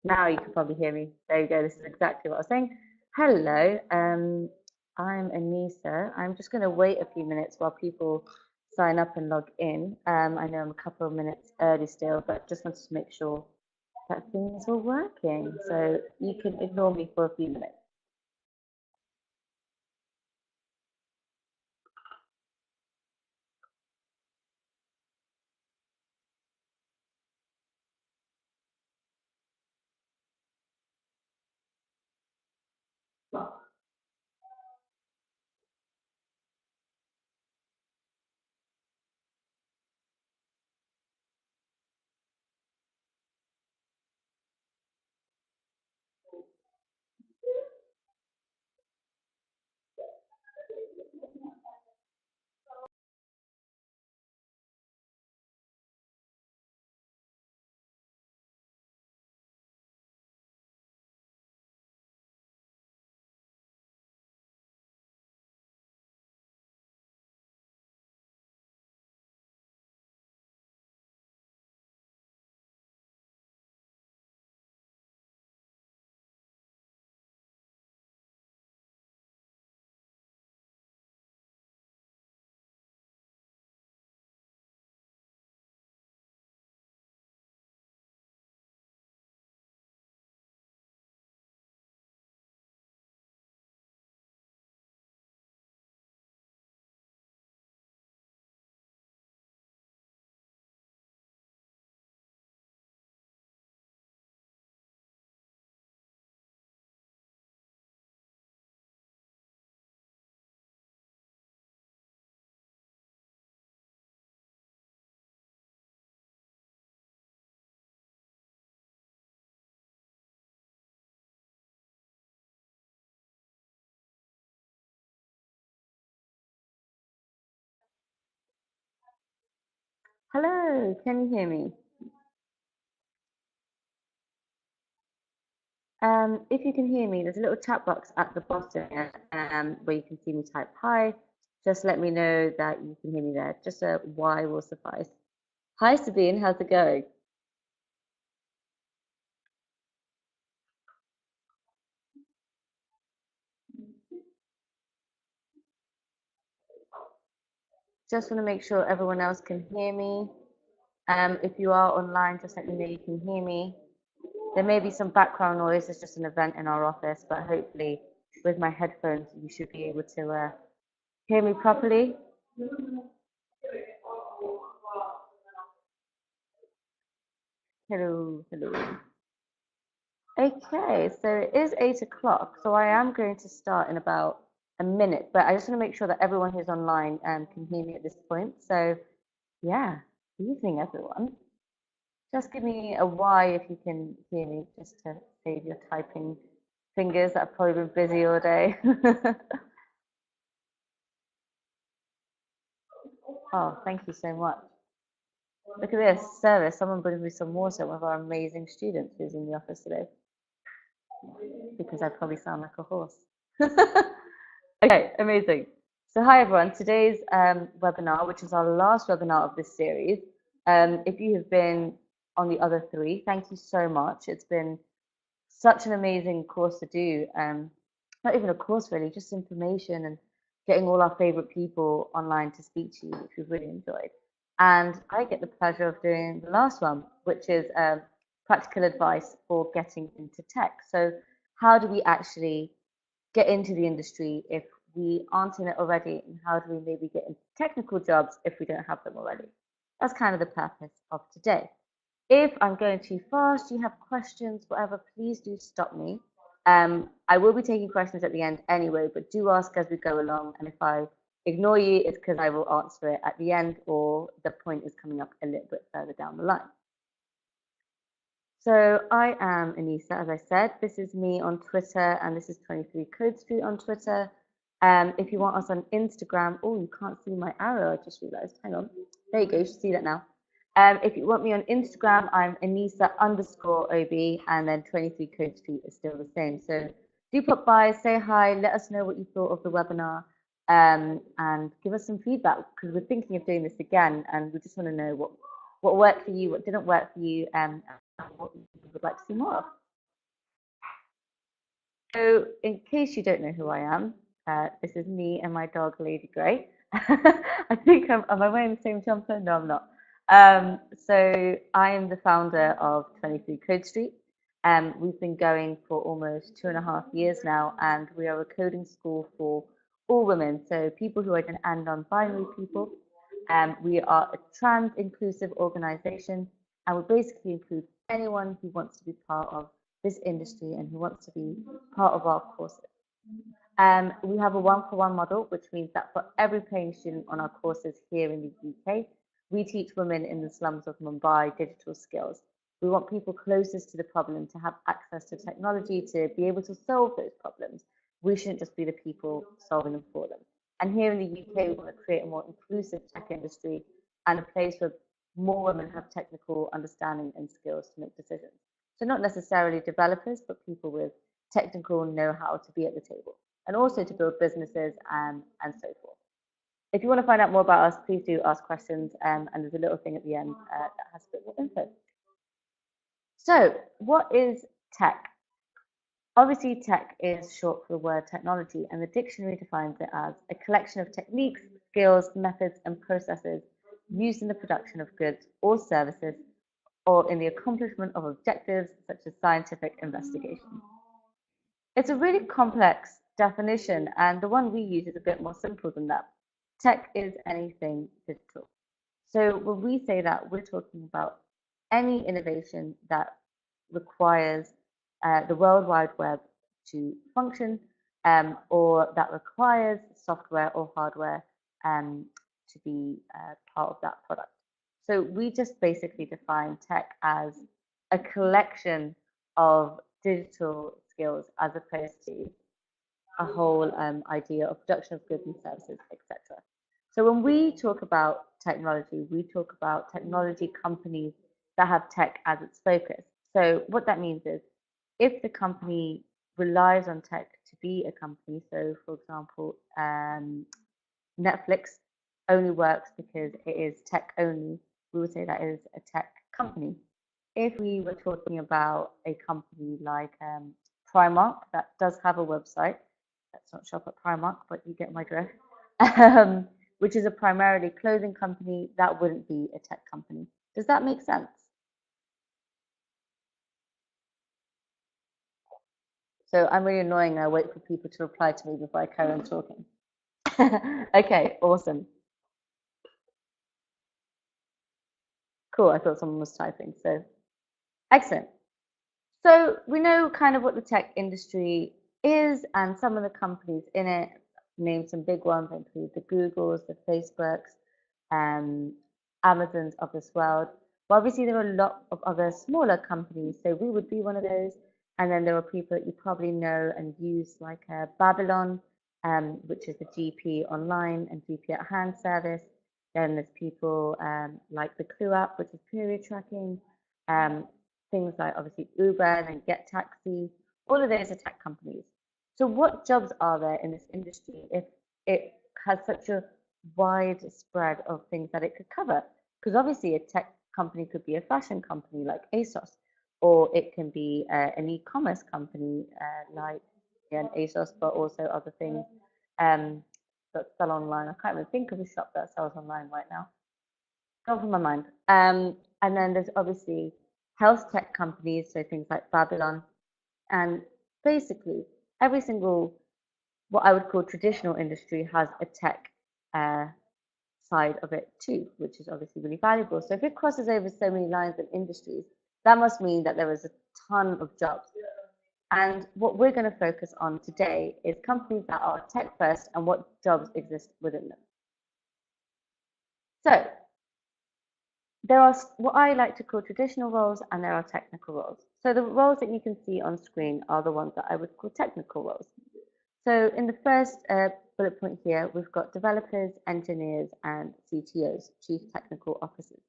Now you can probably hear me. There you go. This is exactly what I was saying. Hello, I'm Anissa. I'm just going to wait a few minutes while people sign up and log in. I know I'm a couple of minutes early still, but just wanted to make sure that things were working. So you can ignore me for a few minutes. Hello, can you hear me? If you can hear me, there's a little chat box at the bottom where you can see me type hi. Just let me know that you can hear me there. Just a Y will suffice. Hi Sabine, how's it going? Just want to make sure everyone else can hear me. If you are online, just let me know you can hear me. There may be some background noise. It's just an event in our office, but hopefully with my headphones, you should be able to hear me properly. Hello, hello. Okay, so it is 8 o'clock, so I am going to start in about a minute, but I just want to make sure that everyone who's online can hear me at this point. So, yeah, evening, everyone. Just give me a Y if you can hear me, just to save your typing fingers that have probably been busy all day. Oh, thank you so much. Look at this service. Someone brings me some water, one of our amazing students who's in the office today, because I probably sound like a horse. Okay, amazing. So hi everyone, today's webinar, which is our last webinar of this series. If you have been on the other three, thank you so much. It's been such an amazing course to do. Not even a course really, just information and getting all our favorite people online to speak to you, which we've really enjoyed. And I get the pleasure of doing the last one, which is practical advice for getting into tech. So how do we actually get into the industry if we aren't in it already, and how do we maybe get into technical jobs if we don't have them already? That's kind of the purpose of today. If I'm going too fast, you have questions, whatever, please do stop me. I will be taking questions at the end anyway, but do ask as we go along. And if I ignore you, it's because I will answer it at the end or the point is coming up a little bit further down the line. So I am Anissa, as I said. This is me on Twitter, and this is 23 Code Street on Twitter. If you want us on Instagram, oh, you can't see my arrow, I just realized. Hang on. There you go, you should see that now. If you want me on Instagram, I'm Anissa_OB, and then 23 Code Street is still the same. So do pop by, say hi, let us know what you thought of the webinar, and give us some feedback, because we're thinking of doing this again, and we just want to know what worked for you, what didn't work for you, and what you would like to see more of. So, in case you don't know who I am, this is me and my dog, Lady Grey. I think am I wearing the same jumper? No, I'm not. So, I am the founder of 23 Code Street. We've been going for almost 2.5 years now, and we are a coding school for all women, so people who are and non-binary people. We are a trans inclusive organization, and we basically include anyone who wants to be part of this industry and who wants to be part of our courses. We have a one-for-one model, which means that for every paying student on our courses here in the UK, we teach women in the slums of Mumbai digital skills. We want people closest to the problem to have access to technology to be able to solve those problems. We shouldn't just be the people solving them for them. And here in the UK, we want to create a more inclusive tech industry and a place where more women have technical understanding and skills to make decisions. So not necessarily developers, but people with technical know-how to be at the table, and also to build businesses and so forth. If you want to find out more about us, please do ask questions, and there's a little thing at the end that has a bit more info. So, what is tech? Obviously, tech is short for the word technology, and the dictionary defines it as a collection of techniques, skills, methods, and processes used in the production of goods or services, or in the accomplishment of objectives such as scientific investigation. It's a really complex definition, and the one we use is a bit more simple than that. Tech is anything digital. So when we say that, we're talking about any innovation that requires the World Wide Web to function, or that requires software or hardware to be part of that product. So we just basically define tech as a collection of digital skills as opposed to a whole idea of production of goods and services, etc. So when we talk about technology, we talk about technology companies that have tech as its focus. So what that means is if the company relies on tech to be a company, so for example, Netflix only works because it is tech only, we would say that is a tech company. If we were talking about a company like Primark that does have a website, let's not shop at Primark, but you get my drift, which is a primarily clothing company, that wouldn't be a tech company. Does that make sense? So I'm really annoying. I wait for people to reply to me before I carry on talking. Okay, awesome. Cool. I thought someone was typing. So excellent. So we know kind of what the tech industry is and some of the companies in it. Name some big ones, include the Googles, the Facebooks, Amazons of this world. But obviously there are a lot of other smaller companies, so we would be one of those. And then there are people that you probably know and use, like Babylon, which is the GP online and GP at hand service. Then there's people like the Clue app, which is period tracking. Things like obviously Uber and Get Taxi. All of those are tech companies. So what jobs are there in this industry if it has such a wide spread of things that it could cover? Because obviously a tech company could be a fashion company like ASOS, or it can be an e-commerce company like ASOS, but also other things that sell online. I can't even think of a shop that sells online right now. Gone from my mind. And then there's obviously health tech companies, so things like Babylon, and basically every single what I would call traditional industry has a tech side of it too, which is obviously really valuable. So if it crosses over so many lines of industries, that must mean that there is a ton of jobs. And what we're going to focus on today is companies that are tech first and what jobs exist within them. So there are what I like to call traditional roles and there are technical roles. So the roles that you can see on screen are the ones that I would call technical roles. So in the first bullet point here, we've got developers, engineers, and CTOs, Chief Technical Officers.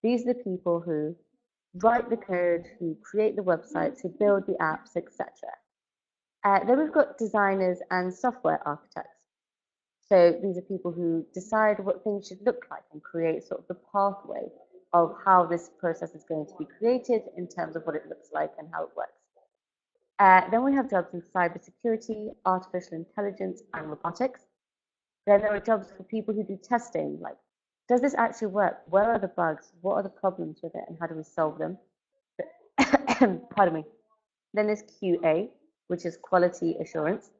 These are the people who write the code, who create the websites, who build the apps, etc. Then we've got designers and software architects. So these are people who decide what things should look like and create sort of the pathway of how this process is going to be created in terms of what it looks like and how it works. Then we have jobs in cybersecurity, artificial intelligence, and robotics. Then there are jobs for people who do testing, like, does this actually work? Where are the bugs? What are the problems with it? And how do we solve them? Pardon me. Then there's QA, which is quality assurance.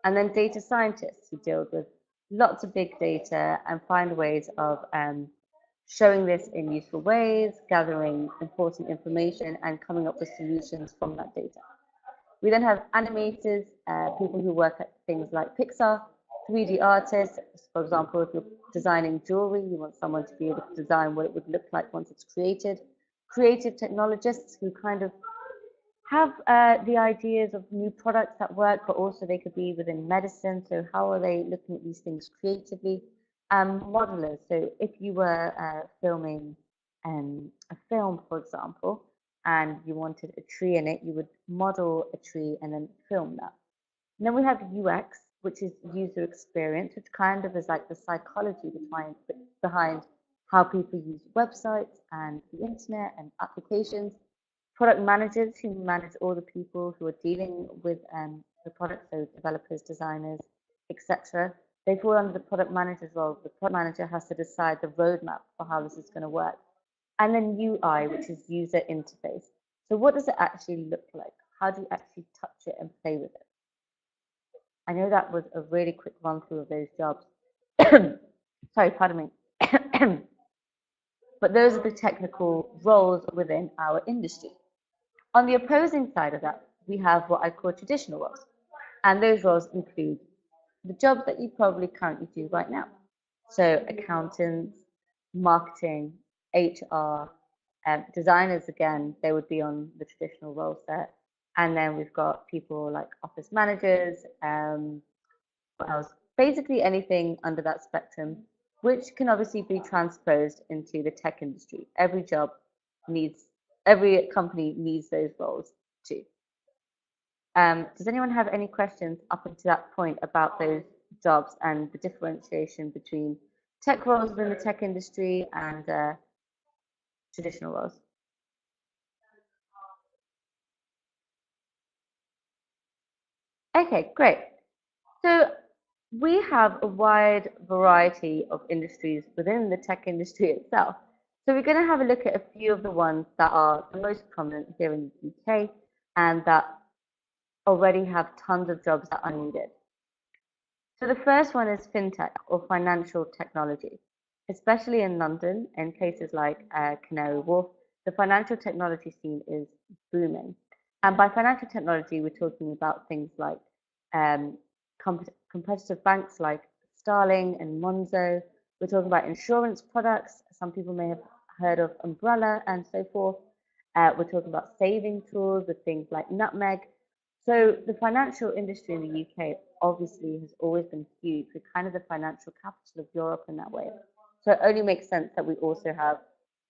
And then data scientists who deal with lots of big data and find ways of showing this in useful ways, gathering important information, and coming up with solutions from that data. We then have animators, people who work at things like Pixar, 3D artists. For example, if you're designing jewelry, you want someone to be able to design what it would look like once it's created. Creative technologists who kind of have the ideas of new products that work, but also they could be within medicine. So how are they looking at these things creatively? Modelers. So if you were filming a film, for example, and you wanted a tree in it, you would model a tree and then film that. And then we have UX, which is user experience, which kind of is like the psychology behind how people use websites and the internet and applications. Product managers who manage all the people who are dealing with the product, so developers, designers, etc. They fall under the product manager's role. The product manager has to decide the roadmap for how this is going to work. And then UI, which is user interface. So what does it actually look like? How do you actually touch it and play with it? I know that was a really quick run through of those jobs. Sorry, pardon me. But those are the technical roles within our industry. On the opposing side of that, we have what I call traditional roles. And those roles include the jobs that you probably currently do right now. So accountants, marketing, HR, designers, again, they would be on the traditional role set. And then we've got people like office managers, what else? Basically anything under that spectrum, which can obviously be transposed into the tech industry. Every company needs those roles too. Does anyone have any questions up until that point about those jobs and the differentiation between tech roles within the tech industry and traditional roles? Okay, great. So we have a wide variety of industries within the tech industry itself. So we're going to have a look at a few of the ones that are the most prominent here in the UK and that already have tons of jobs that are needed. So the first one is fintech or financial technology, especially in London and places like Canary Wharf. The financial technology scene is booming. And by financial technology, we're talking about things like um, competitive banks like Starling and Monzo. We're talking about insurance products. Some people may have heard of Umbrella and so forth. We're talking about saving tools with things like Nutmeg. So the financial industry in the UK obviously has always been huge. We're kind of the financial capital of Europe in that way. So it only makes sense that we also have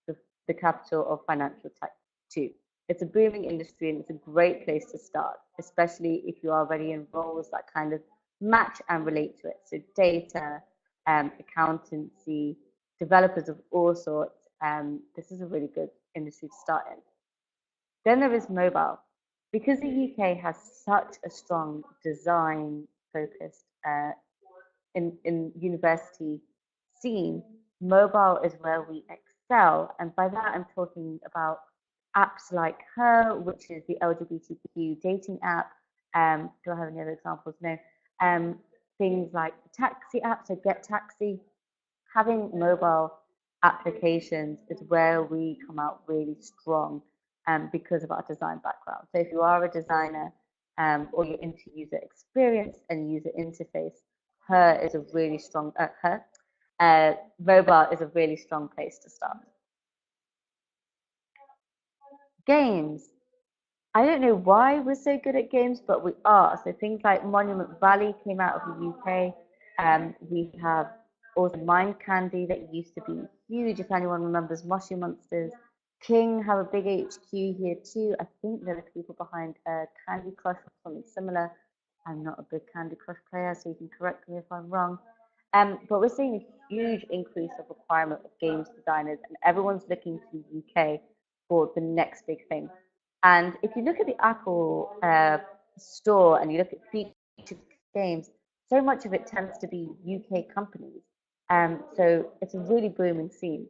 the capital of financial tech too. It's a booming industry and it's a great place to start, especially if you are already in roles that kind of match and relate to it. So data, accountancy, developers of all sorts. This is a really good industry to start in. Then there is mobile. Because the UK has such a strong design focused in university scene, mobile is where we excel. And by that, I'm talking about apps like Her, which is the LGBTQ dating app. Do I have any other examples? No. Things like the taxi app, so Get Taxi. Having mobile applications is where we come out really strong because of our design background. So if you are a designer or you're into user experience and user interface, Her is a really strong, mobile is a really strong place to start. Games. I don't know why we're so good at games, but we are. So things like Monument Valley came out of the UK. We have also Mind Candy that used to be huge, if anyone remembers Moshi Monsters. King have a big HQ here too. I think they're the people behind Candy Crush or something similar. I'm not a big Candy Crush player, so you can correct me if I'm wrong. But we're seeing a huge increase of requirement of games designers, and everyone's looking to the UK for the next big thing. And if you look at the Apple store and you look at featured games, so much of it tends to be UK companies. So it's a really booming scene.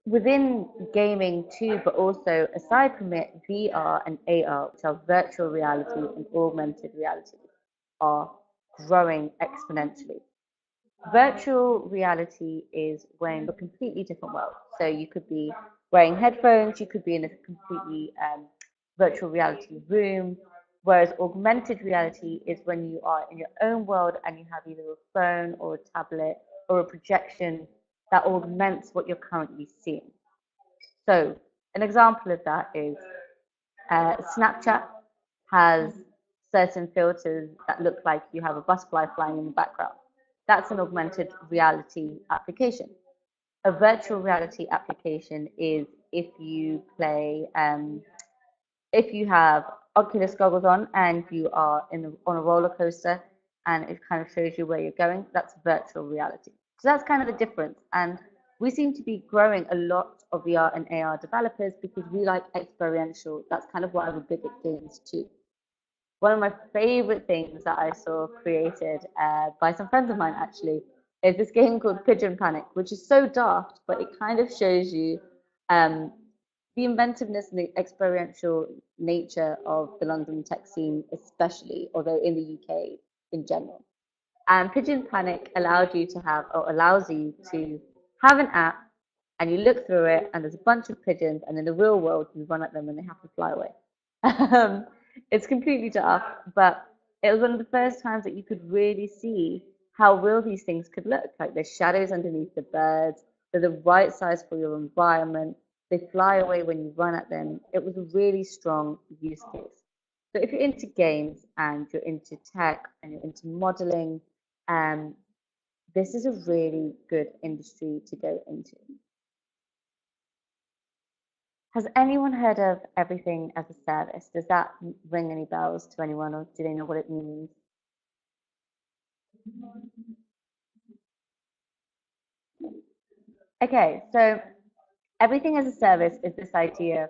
Within gaming too, but also aside from it, VR and AR, which are virtual reality and augmented reality, are growing exponentially. Virtual reality is wearing a completely different world. So you could be wearing headphones, you could be in a completely virtual reality room, whereas augmented reality is when you are in your own world and you have either a phone or a tablet or a projection that augments what you're currently seeing. So an example of that is Snapchat has certain filters that look like you have a butterfly flying in the background. That's an augmented reality application. A virtual reality application is if you play, if you have Oculus goggles on and you are on a roller coaster and it kind of shows you where you're going, that's virtual reality. So that's kind of the difference. And we seem to be growing a lot of VR and AR developers because we like experiential. That's kind of why we're big at games too. One of my favorite things that I saw created by some friends of mine actually is this game called Pigeon Panic, which is so daft, but it kind of shows you um, the inventiveness and the experiential nature of the London tech scene, especially, although in the UK in general. And Pigeon Panic allowed you to have, or allows you to have an app, and you look through it, and there's a bunch of pigeons, and in the real world, you run at them and they have to fly away. Um, it's completely daft, but it was one of the first times that you could really see how real these things could look. Like there's shadows underneath the birds, they're the right size for your environment, they fly away when you run at them. It was a really strong use case. So if you're into games and you're into tech and you're into modeling, um, this is a really good industry to go into. Has anyone heard of everything as a service? Does that ring any bells to anyone, or do they know what it means? Okay, so everything as a service is this idea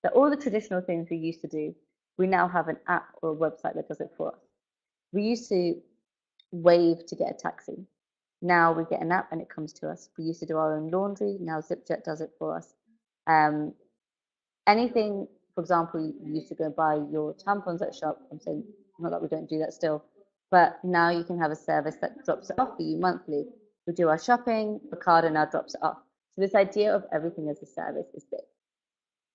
that all the traditional things we used to do, we now have an app or a website that does it for us. We used to wave to get a taxi. Now we get an app and it comes to us. We used to do our own laundry. Now ZipJet does it for us. Um, anything, for example, you used to go buy your tampons at a shop. I'm saying not that we don't do that still, but now you can have a service that drops it off for you monthly. We do our shopping, Ocado now drops it off. So this idea of everything as a service is big.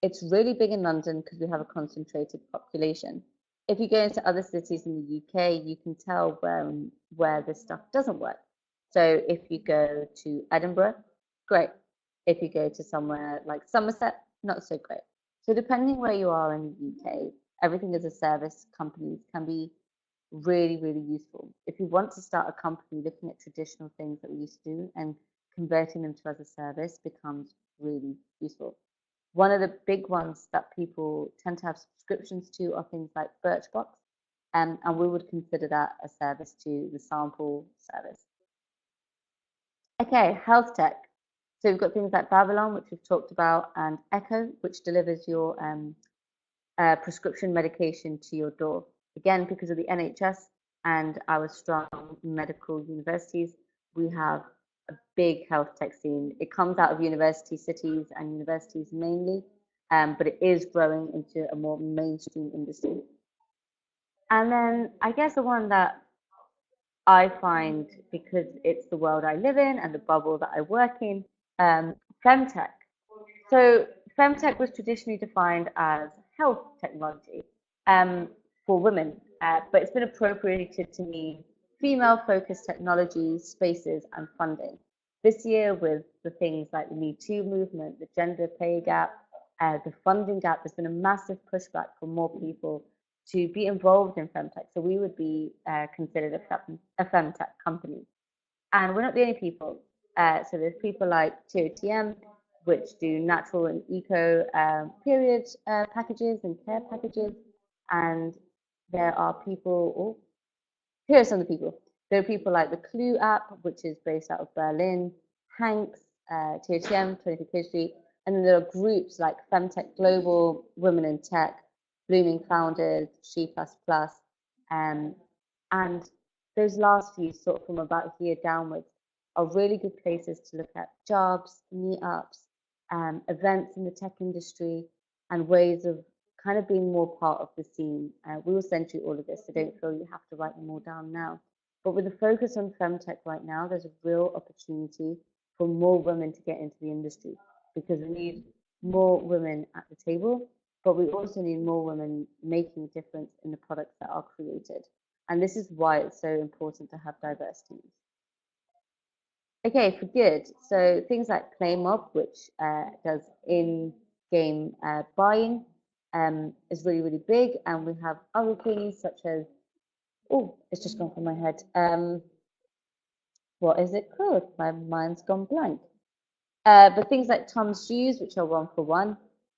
It's really big in London because we have a concentrated population. If you go into other cities in the UK, you can tell where this stuff doesn't work. So if you go to Edinburgh, great. If you go to somewhere like Somerset, not so great. So depending where you are in the UK, everything as a service companies can be really, really useful. If you want to start a company looking at traditional things that we used to do and converting them to as a service becomes really useful. One of the big ones that people tend to have subscriptions to are things like Birchbox, and we would consider that a service to the sample service. Okay, health tech. So we've got things like Babylon, which we've talked about, and Echo, which delivers your prescription medication to your door. Again, because of the NHS and our strong medical universities, we have a big health tech scene. It comes out of university cities and universities mainly, but it is growing into a more mainstream industry. And then I guess the one that I find, because it's the world I live in and the bubble that I work in, femtech. So femtech was traditionally defined as health technology for women, but it's been appropriated to mean female-focused technologies, spaces, and funding. This year, with the things like the Me Too movement, the gender pay gap, the funding gap, there's been a massive pushback for more people to be involved in femtech. So we would be considered a femtech company. And we're not the only people. So there's people like TOTM, which do natural and eco period packages and care packages. And there are people, oh, here are some of the people. There are people like the Clue app, which is based out of Berlin, Hanks, TOTM, 23 K Street. And then there are groups like Femtech Global, Women in Tech, Blooming Founders, She++, and those last few, sort of from about here downwards, are really good places to look at jobs, meetups, events in the tech industry, and ways of kind of being more part of the scene. We will send you all of this, so don't feel you have to write them all down now. But with the focus on femtech right now, there's a real opportunity for more women to get into the industry, because we need more women at the table, but we also need more women making a difference in the products that are created. And this is why it's so important to have diverse teams. Okay, for good. So things like PlayMob, which does in-game buying, is really, really big. And we have other things such as, oh, it's just gone from my head. What is it called? My mind's gone blank. But things like Tom's Shoes, which are 1 for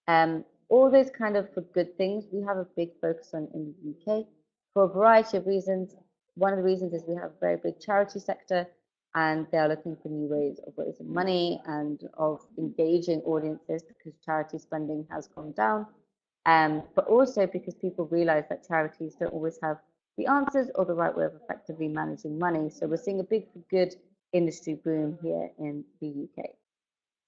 1, all those kind of for good things, we have a big focus on in the UK for a variety of reasons. One of the reasons is we have a very big charity sector, and they are looking for new ways of raising money and of engaging audiences, because charity spending has gone down. But also because people realize that charities don't always have the answers or the right way of effectively managing money. So we're seeing a big for good industry boom here in the UK.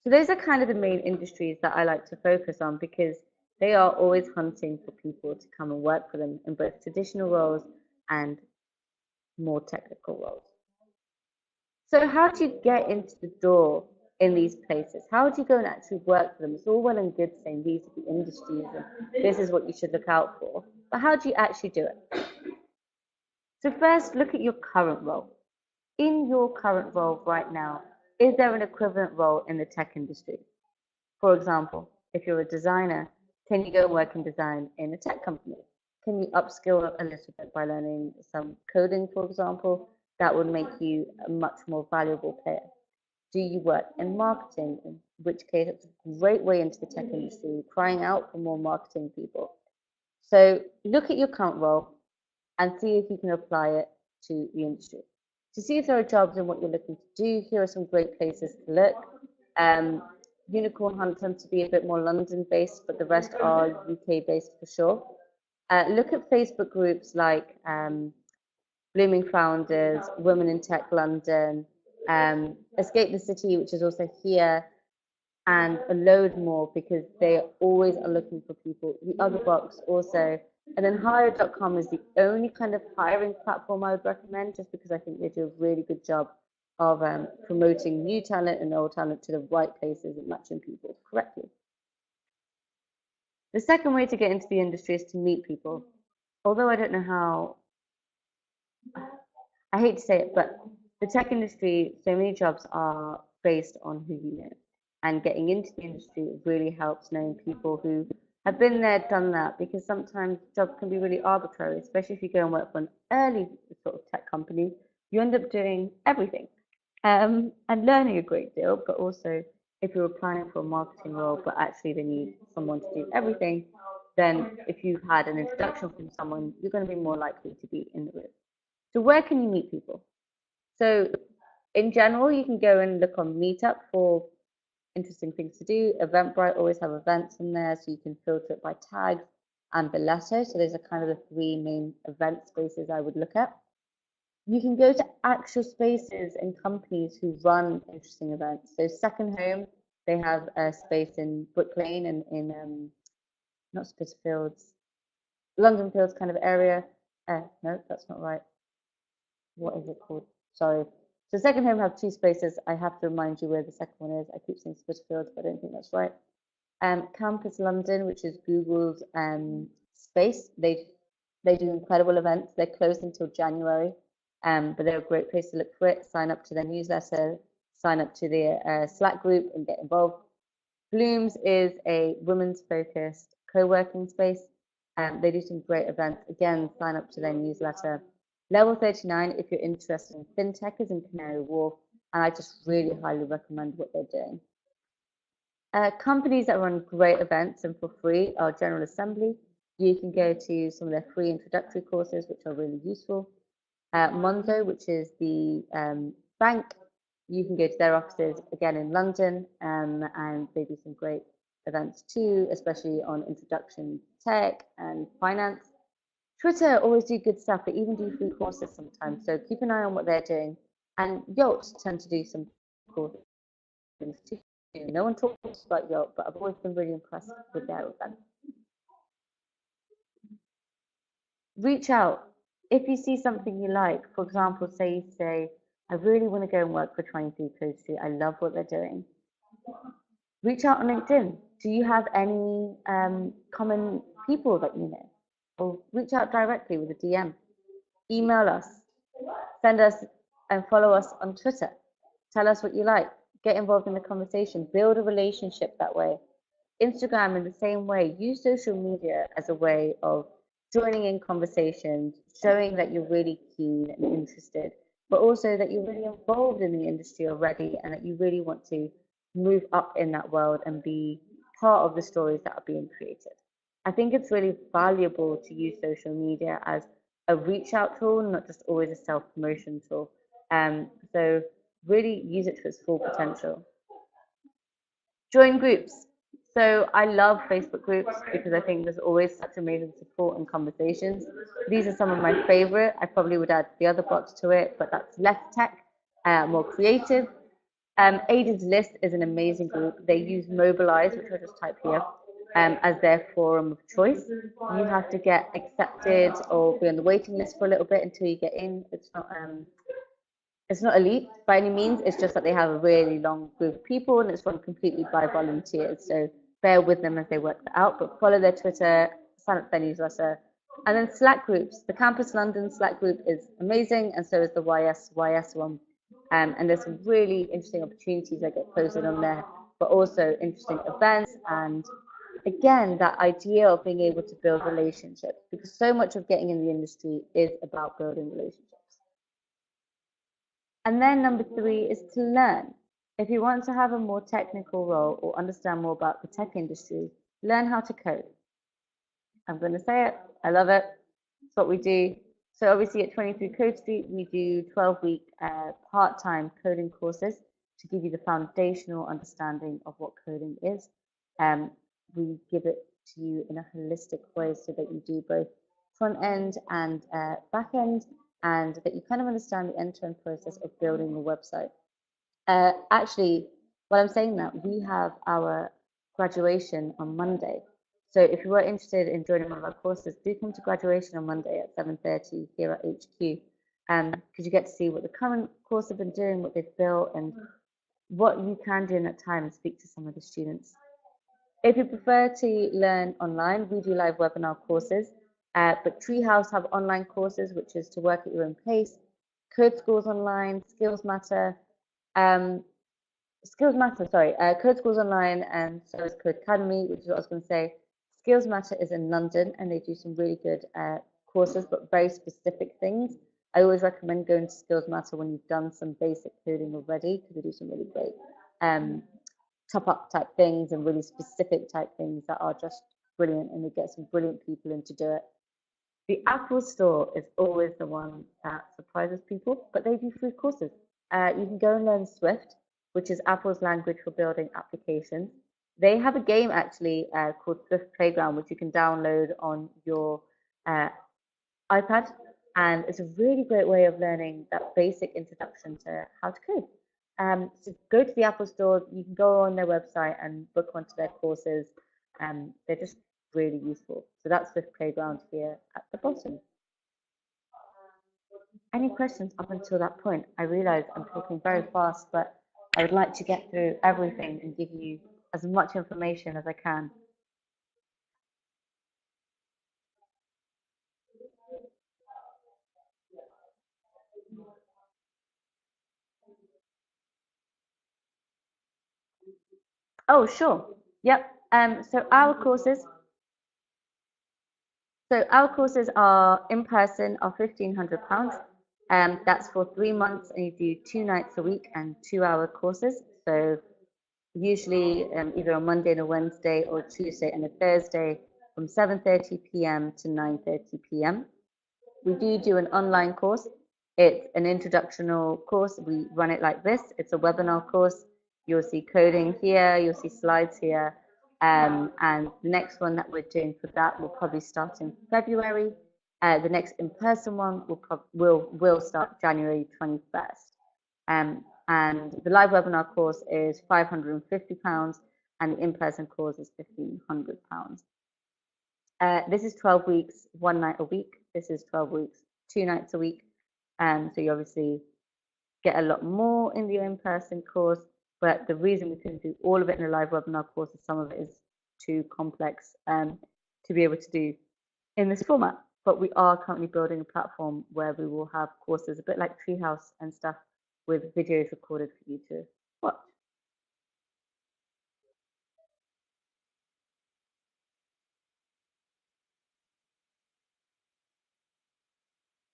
So those are kind of the main industries that I like to focus on, because they are always hunting for people to come and work for them in both traditional roles and more technical roles. So how do you get into the door in these places? How do you go and actually work for them? It's all well and good saying these are the industries and this is what you should look out for, but how do you actually do it? So first, look at your current role. In your current role right now, is there an equivalent role in the tech industry? For example, if you're a designer, can you go and work in design in a tech company? Can you upskill a little bit by learning some coding, for example? That would make you a much more valuable player. Do you work in marketing? In which case, it's a great way into the tech industry, crying out for more marketing people. So look at your current role and see if you can apply it to the industry. To see if there are jobs in what you're looking to do, here are some great places to look. Unicorn Hunt tends to be a bit more London-based, but the rest are UK-based for sure. Look at Facebook groups like Blooming Founders, Women in Tech London, Escape the City, which is also here, and a load more, because they always are looking for people. The other box also. And then hire.com is the only kind of hiring platform I would recommend, just because I think they do a really good job of promoting new talent and old talent to the right places and matching people correctly. The second way to get into the industry is to meet people. Although I don't know how, I hate to say it, but the tech industry, so many jobs are based on who you know. And getting into the industry really helps knowing people who have been there, done that, because sometimes jobs can be really arbitrary, especially if you go and work for an early sort of tech company. You end up doing everything and learning a great deal, but also if you're applying for a marketing role, but actually they need someone to do everything, then if you've had an introduction from someone, you're going to be more likely to be in the room. So where can you meet people? So in general, you can go and look on Meetup for interesting things to do. Eventbrite always have events in there, so you can filter it by tags and Boleto. So those are kind of the 3 main event spaces I would look at. You can go to actual spaces and companies who run interesting events. So Second Home, they have a space in Brook Lane and in not Spitalfields, London Fields kind of area. No, that's not right. What is it called? Sorry. So Second Home have 2 spaces. I have to remind you where the second one is. I keep saying Spitalfields, but I don't think that's right. Campus London, which is Google's space, they do incredible events. They're closed until January, but they're a great place to look for it. Sign up to their newsletter, sign up to their Slack group and get involved. Bloom's is a women's focused co-working space. They do some great events. Again, sign up to their newsletter. Level 39, if you're interested in fintech, is in Canary Wharf, and I just really highly recommend what they're doing. Companies that run great events and for free are General Assembly. You can go to some of their free introductory courses, which are really useful. Monzo, which is the bank, you can go to their offices again in London, and they do some great events too, especially on introduction to tech and finance. Twitter always do good stuff. They even do free courses sometimes. So keep an eye on what they're doing. And Yolt tend to do some cool things too. No one talks about Yolt, but I've always been really impressed with their events. Reach out. If you see something you like, for example, say you say, I really want to go and work for 23 Code Street. I love what they're doing. Reach out on LinkedIn. Do you have any common people that you know? Or reach out directly with a DM. Email us. Send us and follow us on Twitter. Tell us what you like. Get involved in the conversation. Build a relationship that way. Instagram in the same way. Use social media as a way of joining in conversations, showing that you're really keen and interested, but also that you're really involved in the industry already and that you really want to move up in that world and be part of the stories that are being created. I think it's really valuable to use social media as a reach out tool, not just always a self promotion tool. So really use it to its full potential. Join groups. So I love Facebook groups because I think there's always such amazing support and conversations. These are some of my favorite. I probably would add the other box to it, but that's less tech, more creative. Aiden's List is an amazing group. They use Mobilize, which I'll just type here, as their forum of choice. You have to get accepted or be on the waiting list for a little bit until you get in. It's not elite by any means. It's just that they have a really long group of people and it's run completely by volunteers. So bear with them as they work that out, but follow their Twitter, sign up for their newsletter. And then Slack groups. The Campus London Slack group is amazing, and so is the YS one. And there's some really interesting opportunities that get posted on there, but also interesting events. And again, that idea of being able to build relationships, because so much of getting in the industry is about building relationships. And then number 3 is to learn. If you want to have a more technical role or understand more about the tech industry, learn how to code. I'm going to say it. I love it. It's what we do. So obviously at 23 Code Street, we do 12-week part-time coding courses to give you the foundational understanding of what coding is. We give it to you in a holistic way so that you do both front end and back end, and that you kind of understand the end-to-end process of building a website. Actually, while I'm saying that, we have our graduation on Monday. So if you were interested in joining one of our courses, do come to graduation on Monday at 7:30 here at HQ, because you get to see what the current course have been doing, what they've built, and what you can do in that time and speak to some of the students. If you prefer to learn online, we do live webinar courses, but Treehouse have online courses, which is to work at your own pace. Code Schools online, Skills Matter, Code Schools online, and so is Code Academy, which is what I was going to say. Skills Matter is in London, and they do some really good courses, but very specific things. I always recommend going to Skills Matter when you've done some basic coding already, because they do some really great top-up type things and really specific type things that are just brilliant, and they get some brilliant people in to do it. The Apple Store is always the one that surprises people, but they do free courses. You can go and learn Swift, which is Apple's language for building applications. They have a game actually called Swift Playground, which you can download on your iPad, and it's a really great way of learning that basic introduction to how to code. So go to the Apple Store, you can go on their website and book onto their courses. They're just really useful. So that's Swift Playground here at the bottom. Any questions up until that point? I realize I'm talking very fast, but I would like to get through everything and give you as much information as I can. Oh, sure. Yep. So our courses are in person are £1,500. That's for 3 months, and you do 2 nights a week and 2-hour courses. So usually either a Monday and a Wednesday, or Tuesday and a Thursday, from 7:30 p.m. to 9:30 p.m. We do an online course. It's an introductional course. We run it like this. It's a webinar course. You'll see coding here. You'll see slides here. And the next one that we're doing for that will probably start in February. The next in-person one will start January 21st. And the live webinar course is £550, and the in-person course is £1,500. This is 12 weeks, 1 night a week. This is 12 weeks, 2 nights a week. So you obviously get a lot more in the in-person course, but the reason we couldn't do all of it in a live webinar course is some of it is too complex to be able to do in this format. But we are currently building a platform where we will have courses, a bit like Treehouse and stuff, with videos recorded for you to watch.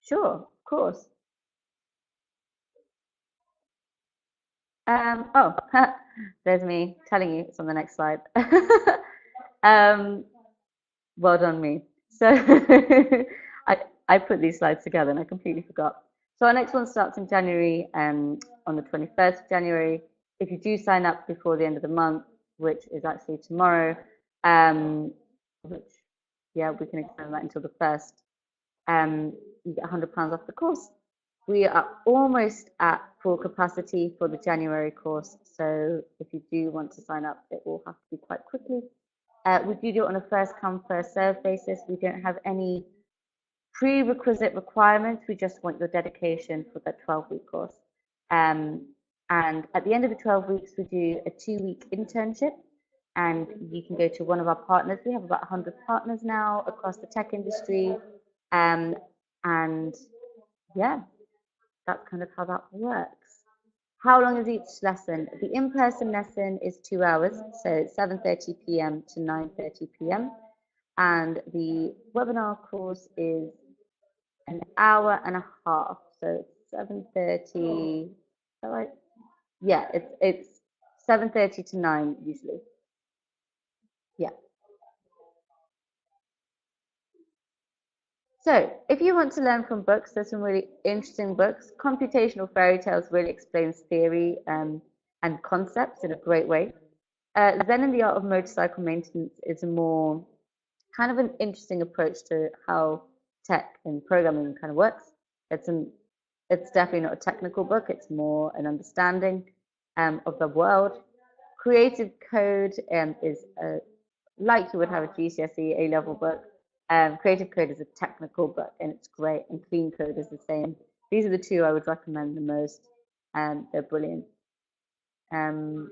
Sure, of course. Oh, there's me telling you it's on the next slide. Well done, me. So I put these slides together and I completely forgot. So our next one starts in January, on the 21st of January. If you do sign up before the end of the month, which is actually tomorrow, which, yeah, we can extend that until the 1st, you get £100 off the course. We are almost at full capacity for the January course, so if you do want to sign up, it will have to be quite quickly. We do it on a first come, first serve basis. We don't have any prerequisite requirements. We just want your dedication for that 12-week course. And at the end of the 12 weeks, we do a 2-week internship, and you can go to one of our partners. We have about 100 partners now across the tech industry. And yeah, that's kind of how that works. How long is each lesson? The in-person lesson is 2 hours, so 7:30 p.m. to 9:30 p.m. And the webinar course is an hour and a half, so 7:30. Is that right? Yeah, it's 7:30 to 9 usually. Yeah. So if you want to learn from books, there's some really interesting books. Computational Fairy Tales really explains theory and concepts in a great way. Zen and the Art of Motorcycle Maintenance is a more kind of an interesting approach to how tech and programming kind of works. It's definitely not a technical book. It's more an understanding of the world. Creative Code is like you would have a GCSE A-level book. Creative Code is a technical book and it's great, and Clean Code is the same. These are the two I would recommend the most. They're brilliant. And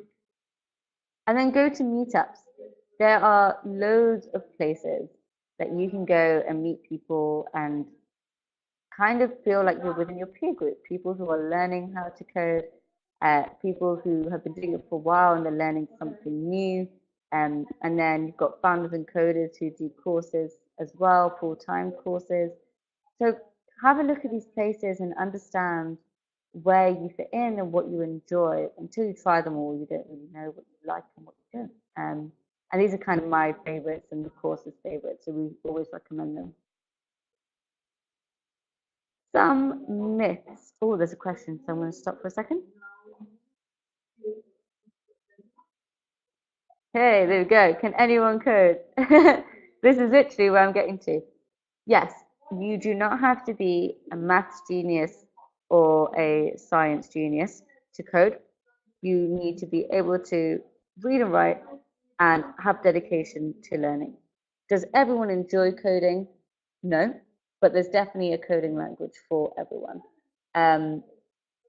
then go to meetups. There are loads of places that you can go and meet people and kind of feel like you're within your peer group, people who are learning how to code, people who have been doing it for a while and they're learning something new. And then you've got founders and coders who do courses as well, full-time courses. So have a look at these places and understand where you fit in and what you enjoy. Until you try them all, you don't really know what you like and what you don't. And these are kind of my favorites and the course's favorites, so we always recommend them. Some myths. Oh, there's a question, so I'm going to stop for a second. Hey, there we go. Can anyone code? This is literally where I'm getting to. Yes, you do not have to be a maths genius or a science genius to code. You need to be able to read and write and have dedication to learning. Does everyone enjoy coding? No, but there's definitely a coding language for everyone. And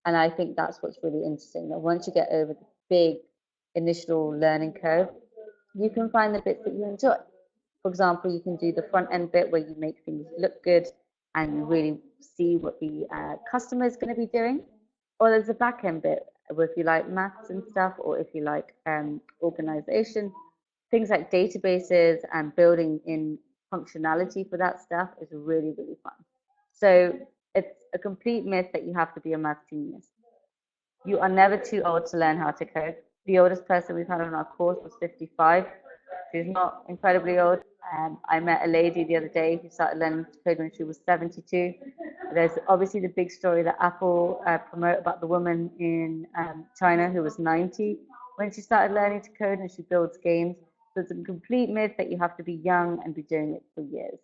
I think that's what's really interesting, that once you get over the big initial learning curve, you can find the bits that you enjoy. For example, you can do the front end bit where you make things look good and you really see what the customer is going to be doing. Or there's a back end bit where if you like maths and stuff, or if you like organization, things like databases and building in functionality for that stuff is really, really fun. So it's a complete myth that you have to be a math genius. You are never too old to learn how to code. The oldest person we've had on our course was 55. She's not incredibly old. I met a lady the other day who started learning to code when she was 72. There's obviously the big story that Apple promote about the woman in China who was 90 when she started learning to code, and she builds games. So it's a complete myth that you have to be young and be doing it for years.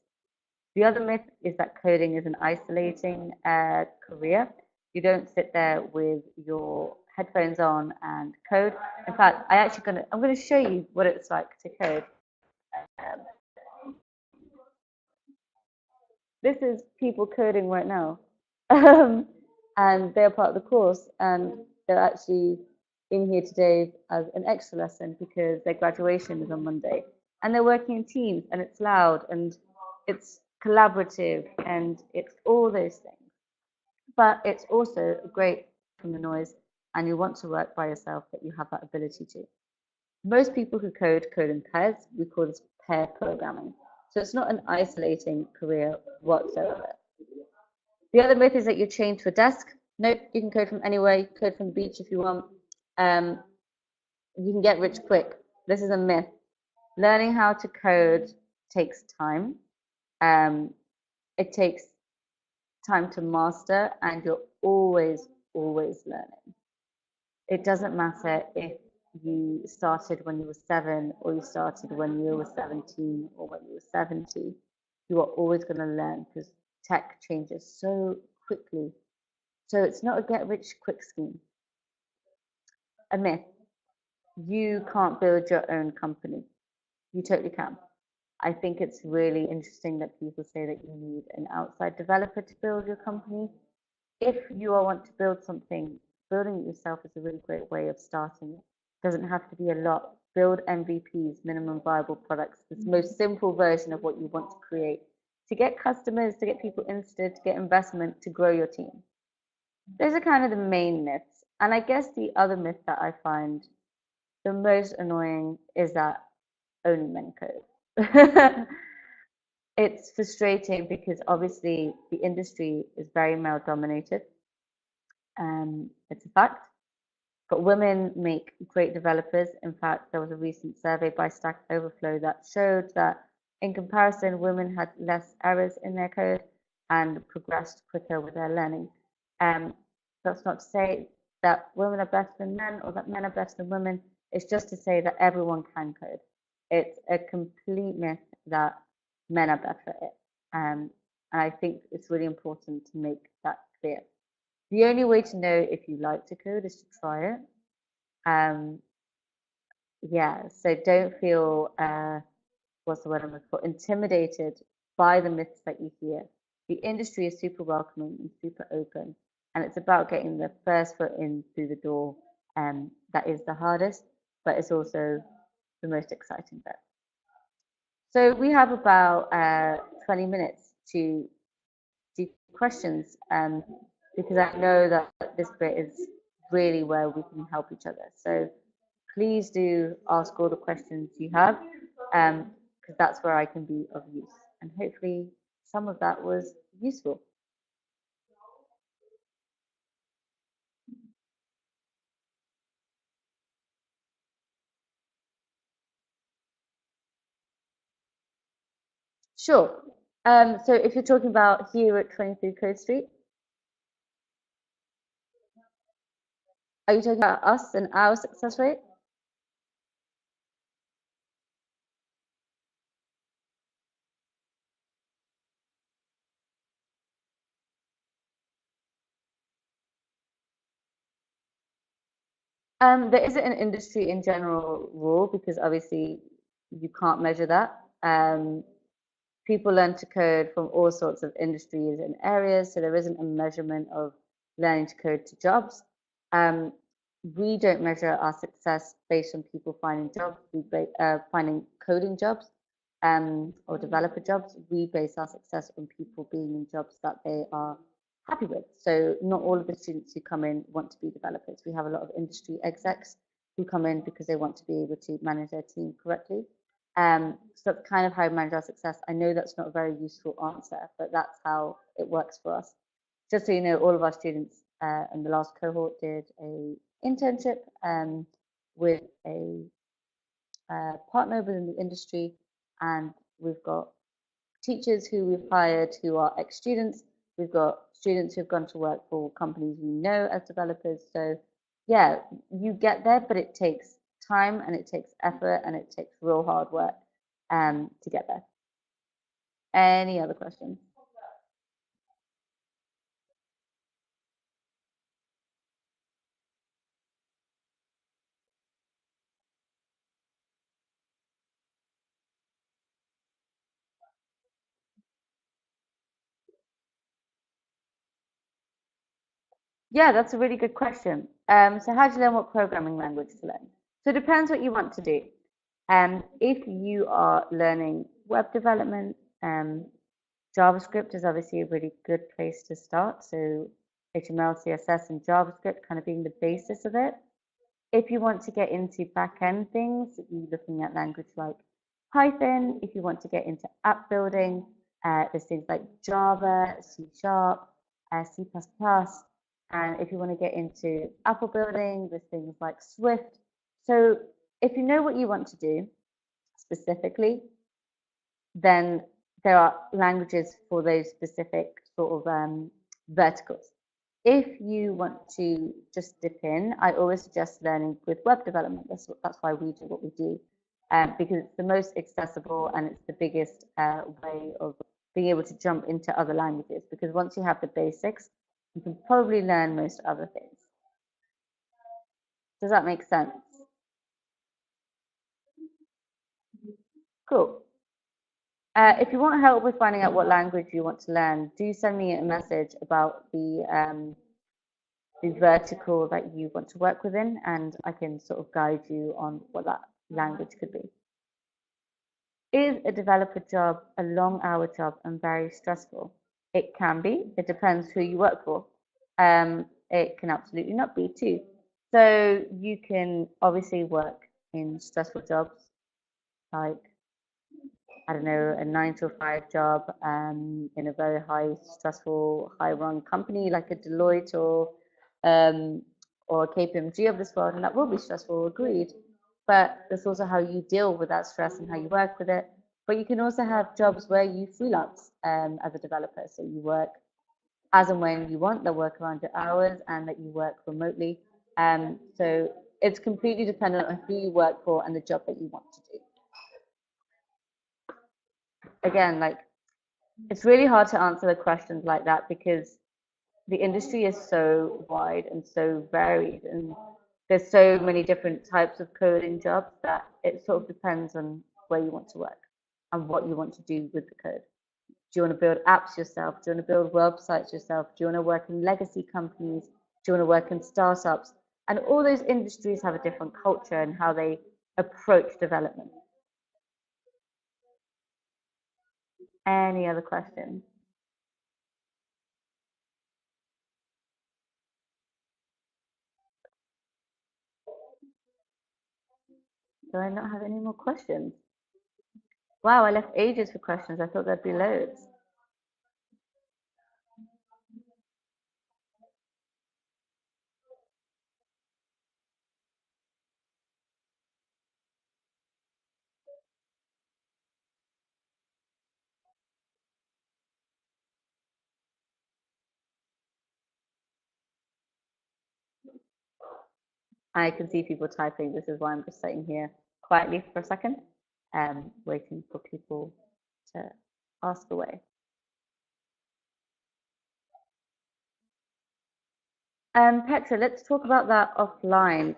The other myth is that coding is an isolating career. You don't sit there with your headphones on and code. In fact, I'm gonna show you what it's like to code. Um, this is people coding right now, and they're part of the course, and they're actually in here today as an extra lesson because their graduation is on Monday, and they're working in teams, and it's loud, and it's collaborative, and it's all those things. But it's also great from the noise, and you want to work by yourself, that you have that ability to. Most people who code in pairs. We call this pair programming. So it's not an isolating career whatsoever. The other myth is that you're chained to a desk. Nope, you can code from anywhere. You can code from the beach if you want. Um, you can get rich quick. This is a myth. Learning how to code takes time. It takes time to master, and you're always, always learning. It doesn't matter if you started when you were 7 or you started when you were 17 or when you were 70. You are always going to learn because tech changes so quickly. So it's not a get rich quick scheme. A myth. You can't build your own company. You totally can. I think it's really interesting that people say that you need an outside developer to build your company. If you want to build something, building it yourself is a really great way of starting it. Doesn't have to be a lot. Build MVPs, minimum viable products, the most simple version of what you want to create to get customers, to get people interested, to get investment, to grow your team. Those are kind of the main myths. And I guess the other myth that I find the most annoying is that only men code. It's frustrating because obviously the industry is very male dominated. It's a fact. But women make great developers. In fact, there was a recent survey by Stack Overflow that showed that in comparison, women had less errors in their code and progressed quicker with their learning. That's not to say that women are better than men or that men are better than women. It's just to say that everyone can code. It's a complete myth that men are better at it. And I think it's really important to make that clear. The only way to know if you like to code is to try it. Yeah, so don't feel what's the word I'm looking for? Intimidated by the myths that you hear. The industry is super welcoming and super open, and it's about getting the first foot in through the door. That is the hardest, but it's also the most exciting bit. So we have about 20 minutes to do questions, because I know that this bit is really where we can help each other. So please do ask all the questions you have, because that's where I can be of use. And hopefully some of that was useful. Sure. So if you're talking about here at 23 Code Street, are you talking about us and our success rate? There isn't an industry in general rule because obviously you can't measure that. People learn to code from all sorts of industries and areas, so there isn't a measurement of learning to code to jobs. We don't measure our success based on people finding jobs, finding coding jobs, or developer jobs. We base our success on people being in jobs that they are happy with. So not all of the students who come in want to be developers. We have a lot of industry execs who come in because they want to be able to manage their team correctly. So that's kind of how we manage our success. I know that's not a very useful answer, but that's how it works for us. Just so you know, all of our students in the last cohort did a internship with a partner within the industry, and we've got teachers who we've hired who are ex-students. We've got students who've gone to work for companies we know as developers. So yeah, you get there, but it takes time and it takes effort and it takes real hard work to get there. Any other questions? Yeah, that's a really good question. So how do you learn what programming language to learn? So it depends what you want to do. If you are learning web development, JavaScript is obviously a really good place to start. So HTML, CSS, and JavaScript kind of being the basis of it. If you want to get into back-end things, you're looking at language like Python. If you want to get into app building, there's things like Java, C Sharp, C++. And if you want to get into Apple building, there's things like Swift. So if you know what you want to do specifically, then there are languages for those specific sort of verticals. If you want to just dip in, I always suggest learning with web development. That's why we do what we do, because it's the most accessible and it's the biggest way of being able to jump into other languages. Because once you have the basics, you can probably learn most other things. Does that make sense? Cool. If you want help with finding out what language you want to learn, do send me a message about the vertical that you want to work within, and I can sort of guide you on what that language could be. Is a developer job a long-hour job and very stressful? It can be. It depends who you work for. It can absolutely not be too. So you can obviously work in stressful jobs like, I don't know, a 9 to 5 job in a very high stressful, high run company like a Deloitte or a KPMG of this world, and that will be stressful, agreed. But that's also how you deal with that stress and how you work with it. But you can also have jobs where you freelance as a developer. So you work as and when you want, that work around your hours, and that you work remotely. So it's completely dependent on who you work for and the job that you want to do. Again, like, it's really hard to answer the questions like that because the industry is so wide and so varied, and there's so many different types of coding jobs that it sort of depends on where you want to work and what you want to do with the code. Do you want to build apps yourself? Do you want to build websites yourself? Do you want to work in legacy companies? Do you want to work in startups? And all those industries have a different culture and how they approach development. Any other questions? Do I not have any more questions? Wow, I left ages for questions. I thought there'd be loads. I can see people typing. This is why I'm just sitting here quietly for a second, waiting for people to ask away. Petra, let's talk about that offline,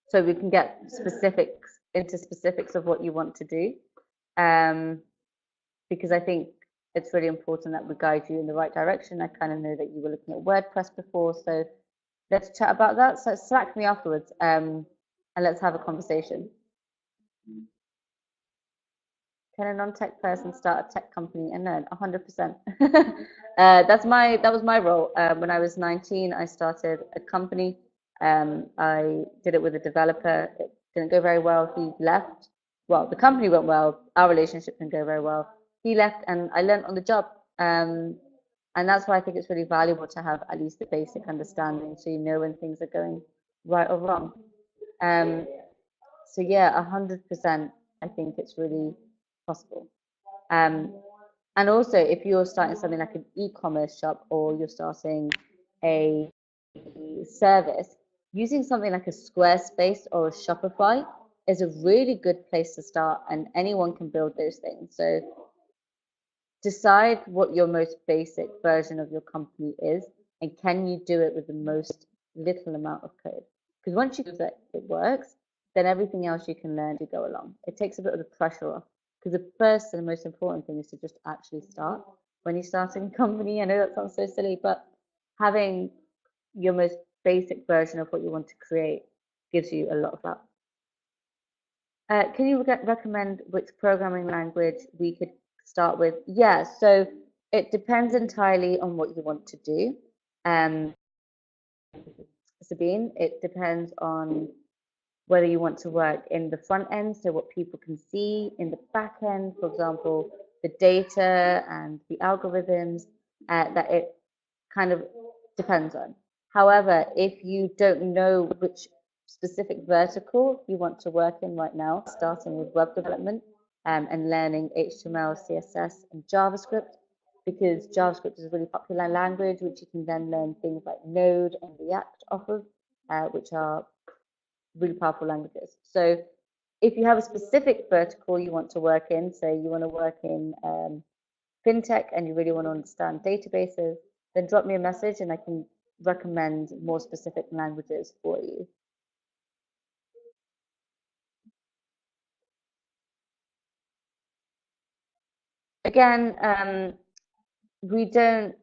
so we can get specifics of what you want to do, because I think it's really important that we guide you in the right direction. I kind of know that you were looking at WordPress before, so let's chat about that. So Slack me afterwards, and let's have a conversation. Can a non-tech person start a tech company and learn? 100%. That was my role. When I was 19, I started a company. I did it with a developer. It didn't go very well. He left. Well, the company went well. Our relationship didn't go very well. He left, and I learned on the job. And that's why I think it's really valuable to have at least the basic understanding, so you know when things are going right or wrong. So yeah, 100%. I think it's really possible. And also, if you're starting something like an e-commerce shop or you're starting a service, using something like a Squarespace or a Shopify is a really good place to start, and anyone can build those things. So decide what your most basic version of your company is, and can you do it with the most little amount of code? Because once you prove that it works, then everything else you can learn to go along. It takes a bit of the pressure off. Because the first and the most important thing is to just actually start. When you're starting a company, I know that sounds so silly, but having your most basic version of what you want to create gives you a lot of that. Can you recommend which programming language we could start with? Yeah, so it depends entirely on what you want to do. Sabine, it depends on whether you want to work in the front end, so what people can see, in the back end, for example, the data and the algorithms, that it kind of depends on. However, if you don't know which specific vertical you want to work in right now, starting with web development and learning HTML, CSS, and JavaScript, because JavaScript is a really popular language, which you can then learn things like Node and React off of, which are really powerful languages. So if you have a specific vertical you want to work in, say you want to work in fintech and you really want to understand databases, then drop me a message and I can recommend more specific languages for you. Again, we don't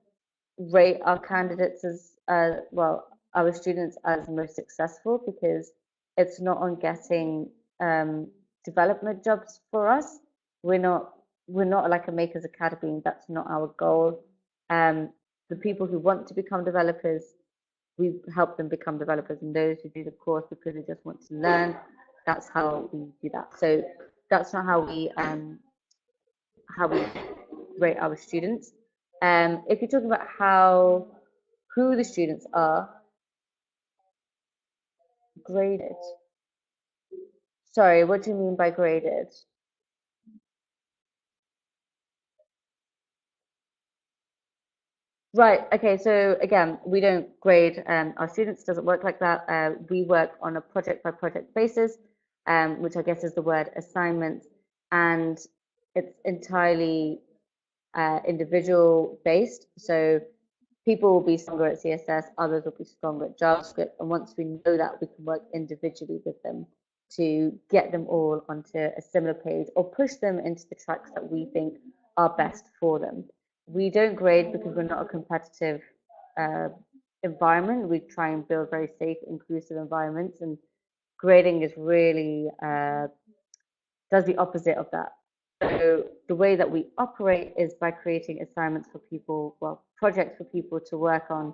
rate our candidates as well, our students as most successful, because it's not on getting development jobs for us. We're not like a makers academy. That's not our goal. The people who want to become developers, we help them become developers, and those who do the course because they just want to learn, that's how we do that. So that's not how we rate our students. If you're talking about who the students are graded. Sorry, what do you mean by graded? Right, okay, so again, we don't grade our students, doesn't work like that. We work on a project by project basis, which I guess is the word assignment, and it's entirely individual based. So people will be stronger at CSS, others will be stronger at JavaScript, and once we know that, we can work individually with them to get them all onto a similar page or push them into the tracks that we think are best for them. We don't grade because we're not a competitive uh, environment. We try and build very safe, inclusive environments, and grading is really does the opposite of that. So the way that we operate is by creating assignments for people, well, projects for people to work on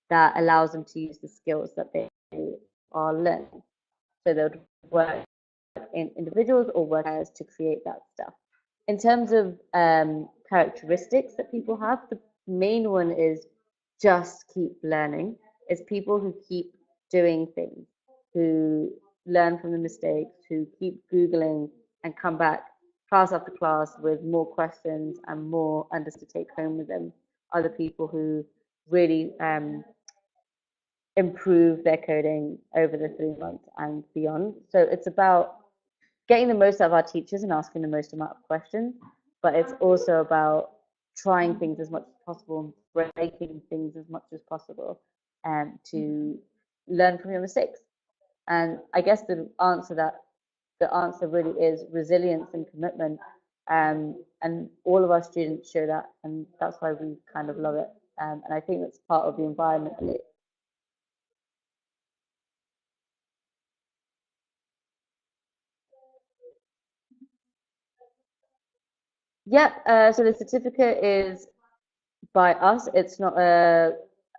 that allows them to use the skills that they are learning. So they would work in individuals or work as to create that stuff. In terms of characteristics that people have, the main one is just keep learning. It's people who keep doing things, who learn from the mistakes, who keep Googling and come back class after class with more questions and more understanding to take home with them. Other people who really improve their coding over the 3 months and beyond. So it's about getting the most out of our teachers and asking the most amount of questions, but it's also about trying things as much as possible and breaking things as much as possible to learn from your mistakes. And I guess the answer really is resilience and commitment. And all of our students show that, and that's why we kind of love it. And I think that's part of the environment. Yeah, so the certificate is by us. It's not a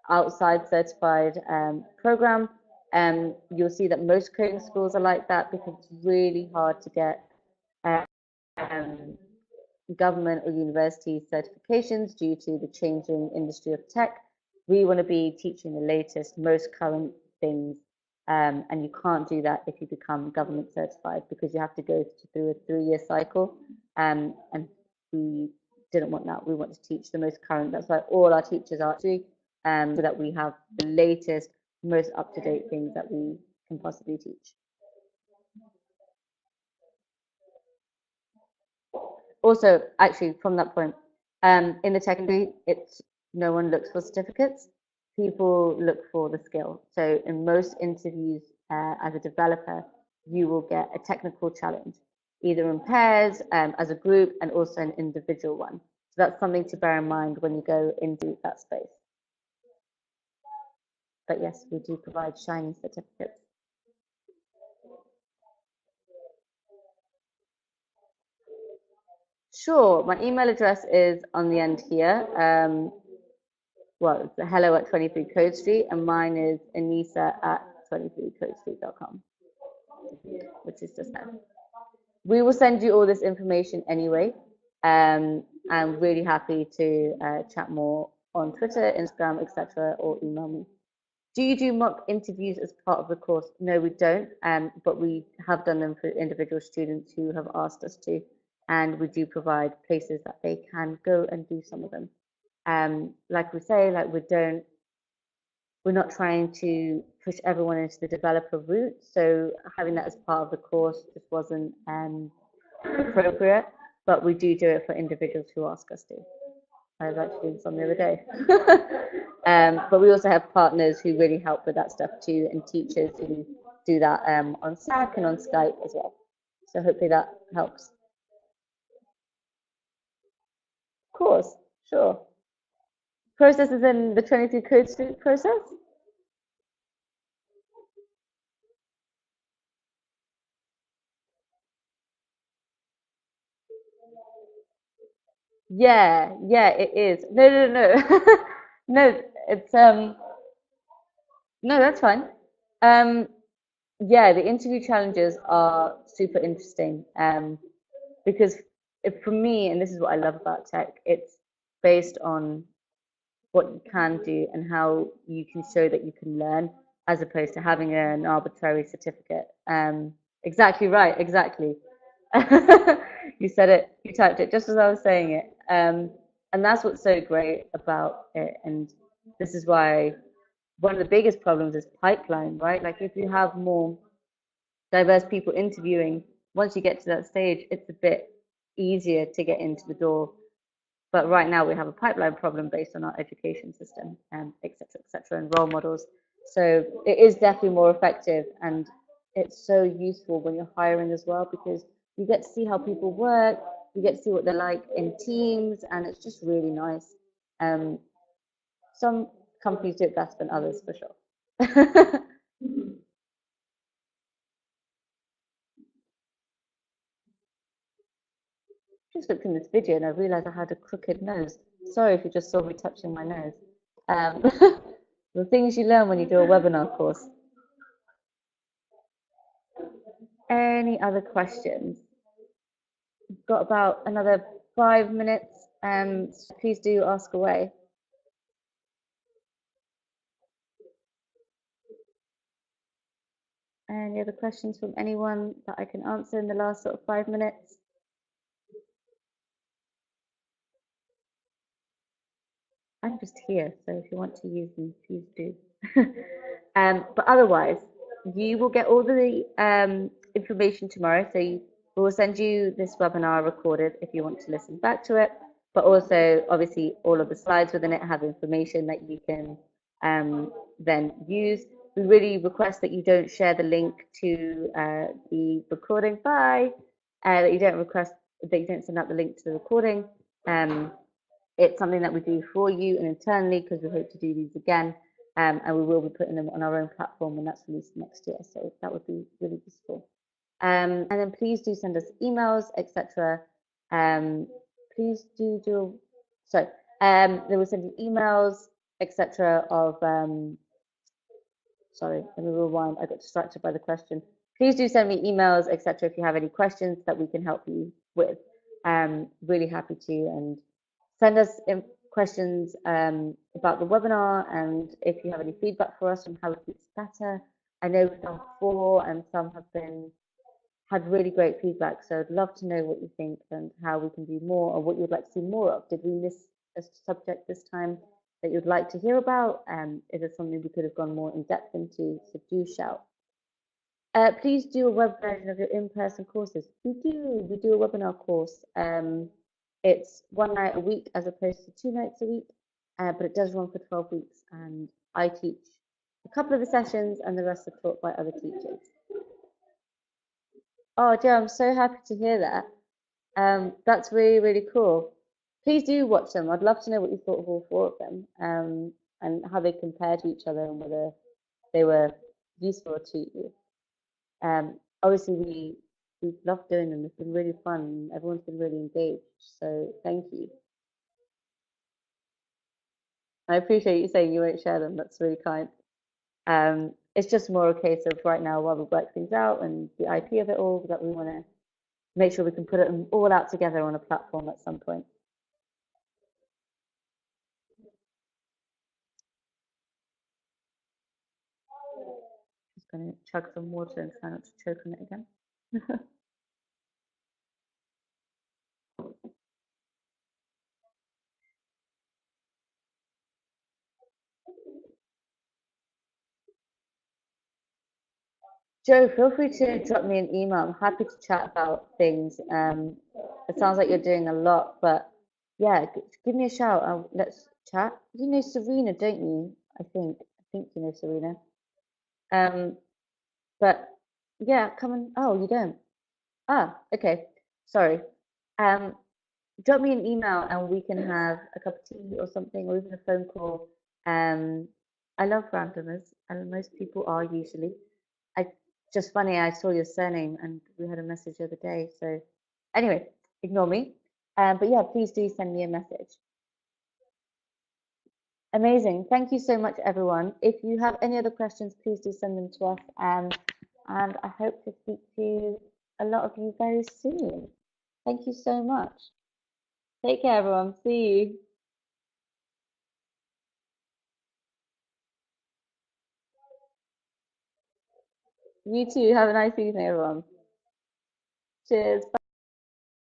outside certified program. You'll see that most coding schools are like that because it's really hard to get um, government or university certifications due to the changing industry of tech. We want to be teaching the latest, most current things, and you can't do that if you become government certified because you have to go through a 3-year cycle, and we didn't want that. We want to teach the most current. That's why all our teachers are actually, so that we have the latest, most up-to-date things that we can possibly teach. Also, actually, from that point, in the secondary, no one looks for certificates. People look for the skill. So in most interviews as a developer, you will get a technical challenge, either in pairs, as a group, and also an individual one. So that's something to bear in mind when you go into that space. But yes, we do provide shiny certificates. Sure, my email address is on the end here. Well, it's hello at 23 Code Street, and mine is Anissa at 23codestreet.com, which is just now. We will send you all this information anyway. I'm really happy to chat more on Twitter, Instagram, etc., or email me. Do you do mock interviews as part of the course? No, we don't, but we have done them for individual students who have asked us to, and we do provide places that they can go and do some of them. Like we say, like we're not trying to push everyone into the developer route, so having that as part of the course just wasn't appropriate, but we do it for individuals who ask us to. I was actually doing some the other day. But we also have partners who really help with that stuff too, and teachers who do that on Slack and on Skype as well. So hopefully that helps. Of course, sure. Processes in the 23 Code Street process? Yeah, it is. No. No, it's no, that's fine. Um, yeah, the interview challenges are super interesting. Because for me, and this is what I love about tech, it's based on what you can do and how you can show that you can learn, as opposed to having an arbitrary certificate. Exactly right, exactly. You said it, you typed it just as I was saying it. And that's what's so great about it. And this is why one of the biggest problems is pipeline, right? Like if you have more diverse people interviewing, once you get to that stage, it's a bit easier to get into the door. But right now we have a pipeline problem based on our education system, et cetera, and role models. So it is definitely more effective, and it's so useful when you're hiring as well, because you get to see how people work, you get to see what they're like in teams, and it's just really nice. Some companies do it better than others, for sure. Just looked in this video and I realized I had a crooked nose. Sorry if you just saw me touching my nose. Um, the things you learn when you do a webinar course. Any other questions? We've got about another 5 minutes. So please do ask away. Any other questions from anyone that I can answer in the last sort of 5 minutes? I'm just here, so if you want to use me, please do. But otherwise, you will get all the information tomorrow. So we will send you this webinar recorded if you want to listen back to it. But also, obviously, all of the slides within it have information that you can then use. We really request that you don't share the link to the recording. That you don't send out the link to the recording. It's something that we do for you and internally, because we hope to do these again, and we will be putting them on our own platform when that's released next year. So that would be really useful. And then please do send us emails, etc. Please do. So they will send you emails, etc. Of sorry, let me rewind. I got distracted by the question. Please do send me emails, etc. If you have any questions that we can help you with. Really happy to, and send us questions about the webinar, and if you have any feedback for us on how it's better. I know we've done 4 and some have had really great feedback, so I'd love to know what you think and how we can do more, or what you'd like to see more of. Did we miss a subject this time? that you'd like to hear about? Is there something we could have gone more in depth into? So do shout. Please do a web version of your in-person courses. We do a webinar course. It's 1 night a week as opposed to 2 nights a week, but it does run for 12 weeks, and I teach a couple of the sessions and the rest are taught by other teachers. Oh, Joe, I'm so happy to hear that. That's really, really cool. Please do watch them. I'd love to know what you thought of all 4 of them, and how they compare to each other and whether they were useful to you. Obviously, we've loved doing them. It's been really fun. Everyone's been really engaged. So thank you. I appreciate you saying you won't share them. That's really kind. It's just more a case of right now while we work things out and the IP of it all, that we want to make sure we can put it all out together on a platform at some point. Just going to chug some water and try not to choke on it again. Joe, feel free to drop me an email. I'm happy to chat about things. It sounds like you're doing a lot, but yeah, give me a shout and let's chat. You know Serena, don't you? I think you know Serena. But yeah, come and oh, you don't. Ah, okay. Sorry. Um, Drop me an email and we can have a cup of tea or something, or even a phone call. I love randomers, and most people are usually. I just funny, I saw your surname and we had a message the other day. So anyway, ignore me. But yeah, please do send me a message. Amazing. Thank you so much, everyone. If you have any other questions, please do send them to us. And I hope to speak to a lot of you very soon. Thank you so much. Take care, everyone. See you. You too. Have a nice evening, everyone. Cheers.